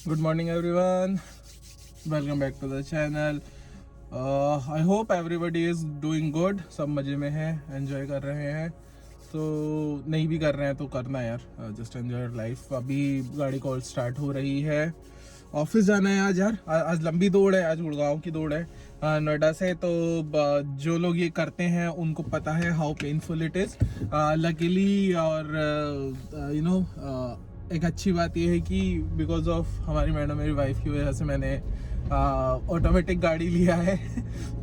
Good morning, everyone. Welcome back to the channel. I hope everybody is doing good. सब मज़े में है, enjoy कर रहे हैं. तो नहीं भी कर रहे हैं तो करना यार, जस्ट एंजॉय लाइफ. अभी गाड़ी कॉल स्टार्ट हो रही है. ऑफिस जाना है आज यार. आज लंबी दौड़ है, आज गुड़गांव की दौड़ है नोएडा से. तो जो लोग ये करते हैं उनको पता है how painful it is. Luckily और यू नो एक अच्छी बात यह है कि बिकॉज ऑफ हमारी मैडम, मेरी वाइफ की वजह से मैंने ऑटोमेटिक गाड़ी लिया है.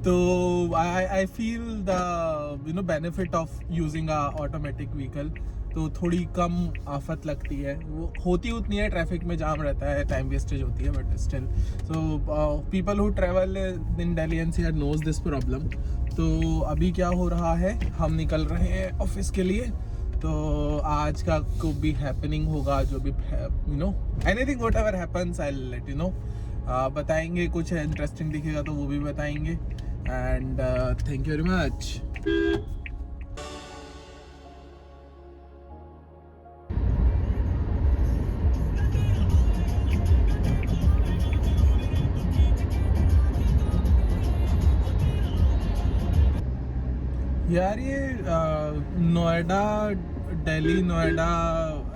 तो I feel the benefit of using a automatic vehicle. तो थोड़ी कम आफत लगती है. वो होती उतनी है, ट्रैफिक में जाम रहता है, टाइम वेस्टेज होती है, but still. So people who travel in Delhi NCR knows this problem. तो अभी क्या हो रहा है, हम निकल रहे हैं ऑफिस के लिए. तो आज का कुछ भी हैपनिंग होगा, जो भी anything what ever happens I will let you know. बताएंगे. कुछ इंटरेस्टिंग दिखेगा तो वो भी बताएंगे. And thank you very much. यार ये Noida Delhi Noida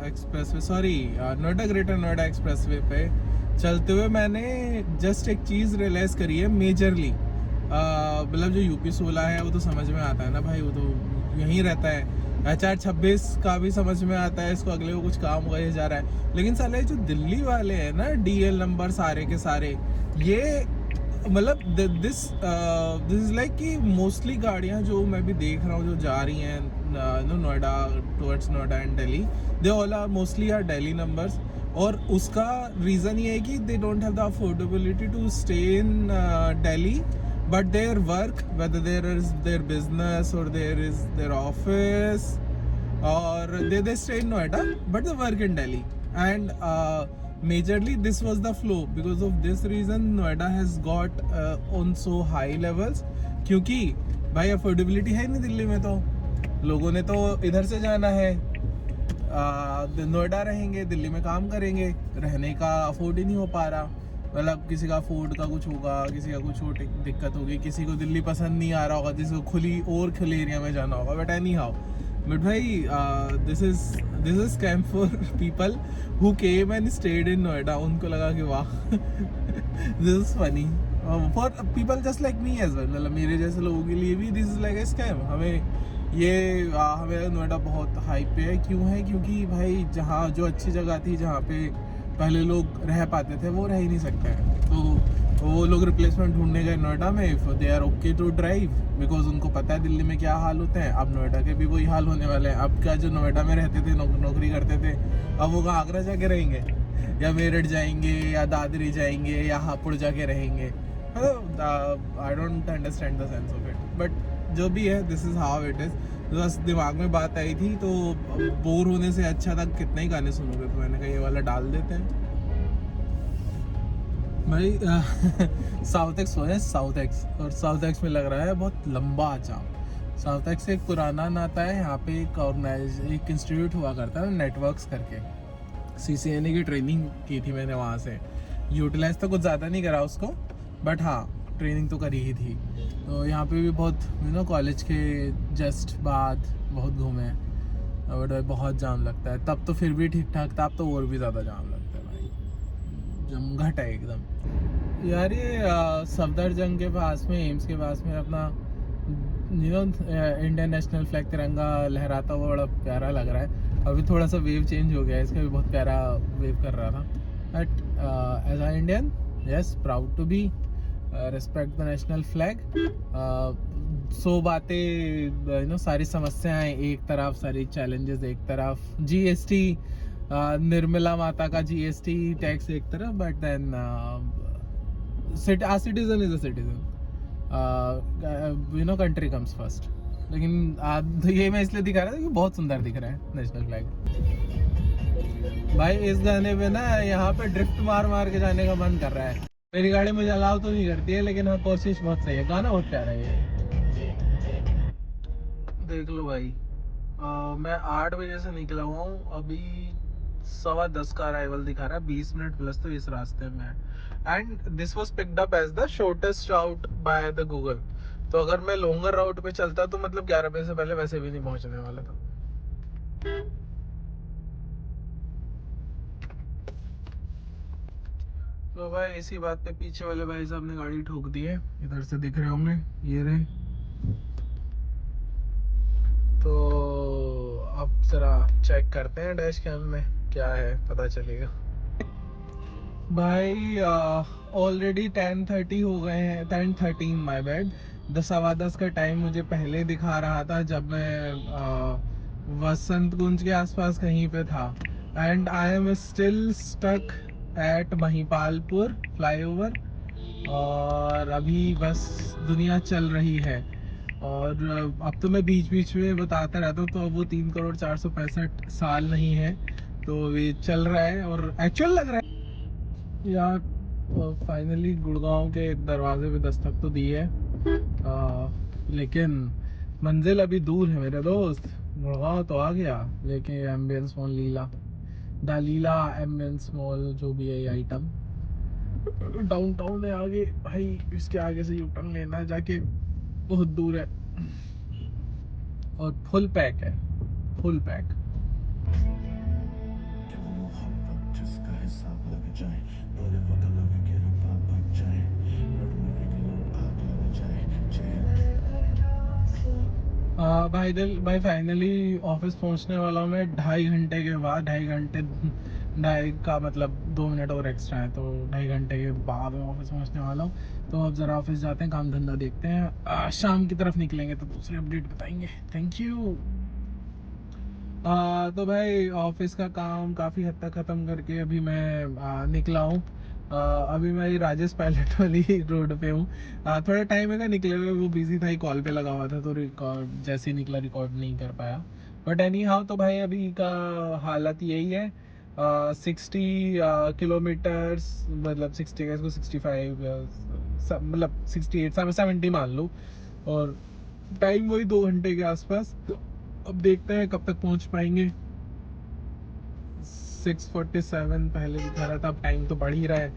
expressway, sorry Noida greater Noida expressway पे चलते हुए मैंने जस्ट एक चीज़ रियलाइज़ करी है मेजरली. मतलब जो यूपी 16 है वो तो समझ में आता है ना भाई, वो तो यहीं रहता है. HR26 का भी समझ में आता है, इसको अगले को कुछ काम हुआ ये जा रहा है. लेकिन साले जो दिल्ली वाले हैं ना, DL नंबर सारे के सारे, ये मतलब दिस इज लाइक कि मोस्टली गाड़ियां जो मैं भी देख रहा हूँ जो जा रही हैं Noida, towards Noida and Delhi, they all are mostly are Delhi numbers. और उसका रीज़न ये है कि they don't have the affordability to stay in Delhi, but their work, whether there is their business और देयर इज देयर ऑफिस, और they stay in Noida but they work in Delhi. And majorly this was the flow. Because of this reason Noida has got on so high levels, क्योंकि भाई affordability है नहीं दिल्ली में. तो लोगों ने तो इधर से जाना है, नोएडा रहेंगे, दिल्ली में काम करेंगे, रहने का अफोर्ड ही नहीं हो पा रहा. मतलब किसी का फूड का कुछ होगा, किसी का कुछ और दिक्कत होगी, किसी को दिल्ली पसंद नहीं आ रहा होगा, किसी को खुले एरिया में जाना होगा. बट एनी हाउ, बट भाई this is scam for people who came and stayed in Noida. उनको लगा कि वाह this is funny. For people just like me as well, मतलब मेरे जैसे लोगों के लिए भी this is like a scam. हमें नोएडा बहुत हाइप पे है. क्यों है? क्योंकि भाई जहाँ जो अच्छी जगह थी, जहाँ पे पहले लोग रह पाते थे, वो रह ही नहीं सकते हैं. तो वो लोग रिप्लेसमेंट ढूंढने गए नोएडा में. If they are okay to drive, because उनको पता है दिल्ली में क्या हाल होते हैं. अब नोएडा के भी वही हाल होने वाले हैं. अब क्या, जो नोएडा में रहते थे, नौकरी करते थे, अब वो कहाँ आगरा जाके रहेंगे, या मेरठ जाएंगे, या दादरी जाएंगे, या हापुड़ जाके रहेंगे. I don't understand the sense of it, but जो भी है, this is how it is. बस दिमाग में बात आई थी, तो बोर होने से अच्छा था कितने ही गाने सुनोगे, तो मैंने कहा ये वाला डाल देते हैं भाई. साउथ एक्स है, साउथ एक्स, और साउथ एक्स में लग रहा है बहुत लंबा जाम. साउथ एक्स से एक पुराना नाता है. यहाँ पे एक इंस्टीट्यूट हुआ करता है नेटवर्क्स करके. CCNA की ट्रेनिंग की थी मैंने वहाँ से. यूटिलाइज तो कुछ ज़्यादा नहीं करा उसको, बट हाँ ट्रेनिंग तो करी ही थी. तो यहाँ पे भी बहुत कॉलेज के जस्ट बाद बहुत घूमे, बट भाई बहुत जाम लगता है. तब तो फिर भी ठीक ठाक था, अब तो और भी ज़्यादा जाम लगता है भाई, जमघट है एकदम. यार ये सफदरजंग के पास में, एम्स के पास में अपना इंडियन नेशनल फ्लैग, तिरंगा लहराता हुआ बड़ा प्यारा लग रहा है. अभी थोड़ा सा वेव चेंज हो गया है, इसका भी बहुत प्यारा वेव कर रहा था. But as a Indian, yes, proud to be, respect the national flag. So बातें सारी समस्याएं एक तरफ, सारी चैलेंजेस एक तरफ, GST, निर्मला माता का GST टैक्स एक तरफ, but then citizen is a citizen. Country comes first. लेकिन ये मैं इसलिए दिखा रहा था कि बहुत सुंदर दिख रहा है नेशनल फ्लैग. भाई इस गाने पे ना यहाँ पे ड्रिफ्ट मार मार के जाने का मन कर रहा है. मेरी गाड़ी मुझे अलाउ तो नहीं करती है, लेकिन हाँ कोशिश बहुत सही है. गाना बहुत प्यारा है ये, देख लो भाई. मैं 8 बजे से निकला हुआ हूँ, अभी 10:15 का अराइवल दिखा रहा है, 20 मिनट प्लस तो इस रास्ते में है। And this was picked up as the shortest route by the Google. तो अगर मैं लॉन्गर राउट पे चलता तो मतलब 11 बजे से पहले वैसे भी नहीं पहुंचने वाला था। तो भाई इसी बात पे पीछे वाले भाई साहब ने गाड़ी ठोक दी है, इधर से दिख रहे होंगे, ये रहे। तो अब जरा चेक करते हैं डैश कैम में क्या है, पता चलेगा। भाई ऑलरेडी 10:30 हो गए हैं, 10:13 माय बैड। 10:15 का टाइम मुझे पहले दिखा रहा था जब मैं वसंत कुंज के आसपास कहीं पे था। And I am still stuck at Mahipalpur flyover. और अभी बस दुनिया चल रही है। और अब तो मैं बीच बीच में बताता रहता हूँ, तो अब वो 3,465,000 नहीं है, तो ये चल रहा है और एक्चुअल लग रहा है यार। फाइनली गुड़गांव के दरवाजे पे दस्तक तो दी है, लेकिन मंजिल अभी दूर है मेरे दोस्त। गुड़गांव तो आ गया, लेकिन एम्बियंस मॉल लीला दालीला एम्बियंस मॉल जो भी है ये आइटम डाउनटाउन है आगे भाई। इसके आगे से यू टर्न लेना है जाके, बहुत दूर है और फुल पैक है, फुल पैक। जिसका हिसाब लग जाए, बोले वो तो लगे कि रुपा बच जाए, आग लग जाए। भाई फाइनली ऑफिस पहुंचने वाला हूँ मैं 2.5 घंटे के बाद। 2.5 घंटे, 2.5 का मतलब 2 मिनट और एक्स्ट्रा है, तो 2.5 घंटे के बाद मैं ऑफिस पहुंचने वाला हूँ। तो अब ज़रा ऑफिस जाते हैं, काम धंधा देखते हैं, शाम की तरफ निकलेंगे तो दूसरे अपडेट बताएंगे। Thank you. तो भाई ऑफिस का काम काफ़ी हद तक ख़त्म करके अभी मैं निकला हूँ। अभी मैं राजेश पायलट वाली रोड पे हूँ। थोड़ा टाइम है निकले हुए, वो बिजी था, कॉल पे लगा हुआ था, तो रिकॉर्ड जैसे ही निकला रिकॉर्ड नहीं कर पाया। बट एनी हाउ तो भाई अभी का हालत यही है। 60 किलोमीटर्स, मतलब 60 का इसको 65 मतलब 68 70 मान लो। और टाइम वही 2 घंटे के आसपास। अब देखते हैं कब तक पहुंच पाएंगे। 6:47 पहले दिखा रहा था, अब टाइम तो बढ़ ही रहा है,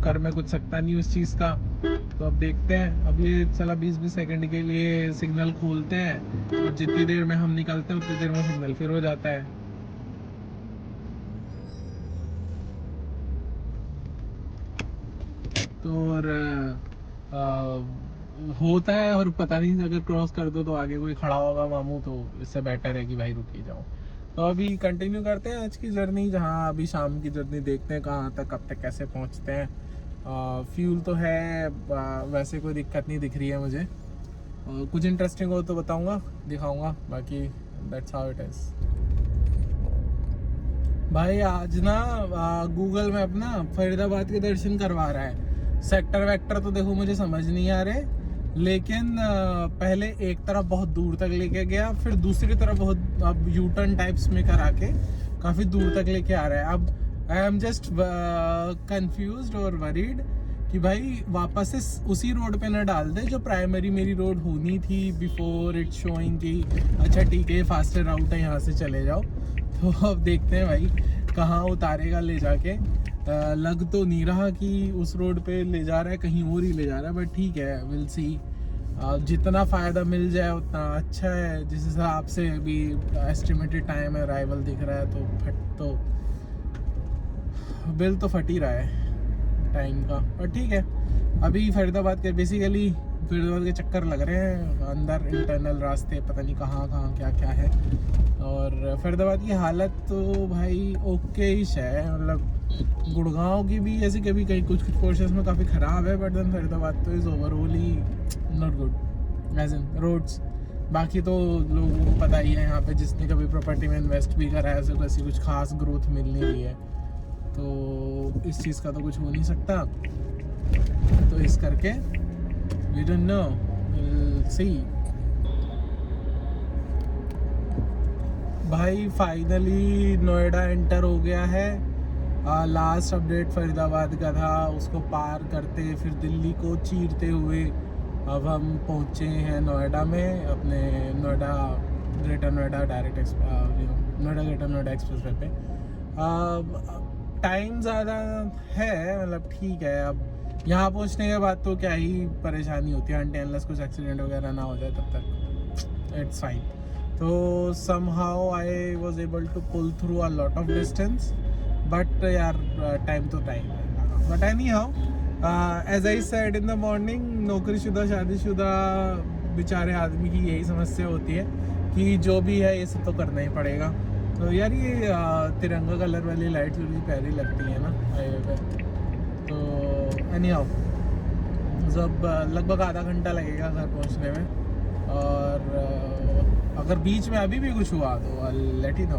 कर मैं कुछ सकता नहीं उस चीज़ का। तो अब देखते हैं, अब ये चला 20-20 सेकंड के लिए सिग्नल खोलते हैं, और जितनी देर में हम निकलते हैं उतनी देर में सिग्नल फिर हो जाता है। तो और होता है, और पता नहीं अगर क्रॉस कर दो तो आगे कोई खड़ा होगा मामू, तो इससे बेटर है कि भाई रुक ही जाओ। तो अभी कंटिन्यू करते हैं आज की जर्नी, जहाँ अभी शाम की जर्नी देखते हैं कहाँ तक कब तक कैसे पहुँचते हैं। फ्यूल तो है, वैसे कोई दिक्कत नहीं दिख रही है मुझे। कुछ इंटरेस्टिंग हो तो बताऊँगा, दिखाऊँगा, बाकी दैट्स हाउ इट इज़। भाई आज ना गूगल मैप ना फरीदाबाद के दर्शन करवा रहा है। सेक्टर वेक्टर तो देखो मुझे समझ नहीं आ रहे, लेकिन पहले एक तरफ बहुत दूर तक लेके गया, फिर दूसरी तरफ बहुत अब यू टर्न टाइप्स में करा के काफ़ी दूर तक लेके आ रहा है। अब आई एम जस्ट कंफ्यूज्ड और वरीड कि भाई वापस से उसी रोड पे ना डाल दे जो प्राइमरी मेरी रोड होनी थी बिफोर इट शोइंग कि अच्छा ठीक है फास्टर राउट है, यहाँ से चले जाओ। तो अब देखते हैं भाई कहाँ उतारेगा ले जाके। लग तो नहीं रहा कि उस रोड पे ले जा रहा है, कहीं और ही ले जा रहा है, बट ठीक है, विल सी। जितना फ़ायदा मिल जाए उतना अच्छा है। जिस हिसाब से अभी एस्टिमेटेड टाइम है अराइवल दिख रहा है, तो बिल तो फट ही रहा है टाइम का, पर ठीक है। अभी फरीदाबाद के बेसिकली फरीदाबाद के चक्कर लग रहे हैं, अंदर इंटरनल रास्ते पता नहीं कहाँ कहाँ क्या क्या है। और फरीदाबाद की हालत तो भाई ओके ही है, मतलब गुड़गांव की भी ऐसे कभी कहीं कुछ कुछ पोर्शंस में काफ़ी ख़राब है, बट देन फरीदाबाद तो इज़ ओवरऑल ही not good as in roads. बाकी तो लोगों को पता ही है, यहाँ पे जिसने कभी प्रॉपर्टी में इन्वेस्ट भी करा है, ऐसे वैसी कुछ खास ग्रोथ मिल नहीं रही है, तो इस चीज़ का तो कुछ हो नहीं सकता। तो इस करके we don't know, will see. भाई फाइनली नोएडा एंटर हो गया है। लास्ट अपडेट फरीदाबाद का था, उसको पार करते फिर दिल्ली को चीरते हुए अब हम पहुँचे हैं नोएडा में, अपने Noida greater Noida direct Noida greater Noida express way पे। टाइम ज़्यादा है, मतलब ठीक है। अब यहाँ पहुँचने के बाद तो क्या ही परेशानी होती है, अनलेस कुछ एक्सीडेंट वगैरह ना हो जाए तब तक इट्स फाइन। तो somehow I was able to pull through a lot of distance, but यार time to time है। But anyhow, as I said in the morning, नौकरीशुदा शादीशुदा बेचारे आदमी की यही समस्या होती है कि जो भी है ये सब तो करना ही पड़ेगा। तो यार ये तिरंगा कलर वाली लाइट्स बड़ी प्यारी लगती है ना हाईवे पे। तो anyhow, जब लगभग आधा घंटा लगेगा घर पहुंचने में, और अगर बीच में अभी भी कुछ हुआ तो लेट ही नो।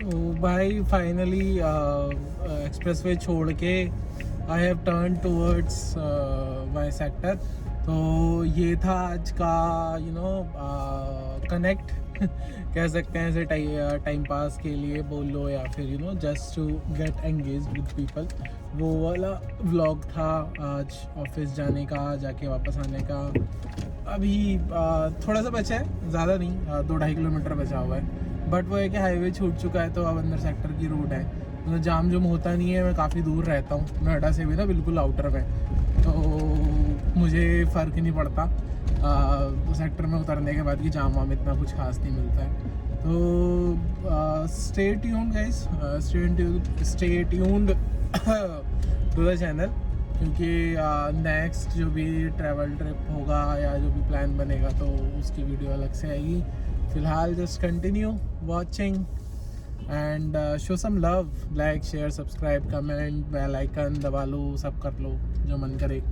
तो भाई फाइनली एक्सप्रेसवे छोड़ के I have turn towards my sector. तो ये था आज का कनेक्ट कह सकते हैं ऐसे टाइम पास के लिए बोल लो, या फिर just to get engage with people. वो वाला व्लॉग था आज ऑफिस जाने का, जाके वापस आने का। अभी थोड़ा सा बचा है, ज़्यादा नहीं, 2-2.5 किलोमीटर बचा हुआ है। बट वो है कि हाईवे छूट चुका है, तो अब अंदर सेक्टर की रोड है, तो जाम जुम होता नहीं है। मैं काफ़ी दूर रहता हूँ नोएडा से भी ना, बिल्कुल आउटर में, तो मुझे फ़र्क ही नहीं पड़ता सेक्टर में उतरने के बाद कि जाम वाम इतना कुछ खास नहीं मिलता है। तो stay tuned guys, stay tuned to the channel, क्योंकि नेक्स्ट जो भी ट्रैवल ट्रिप होगा या जो भी प्लान बनेगा तो उसकी वीडियो अलग से आएगी। फिलहाल just continue watching and show some love, like share subscribe comment, bell icon दबा लो, सब कर लो जो मन करे।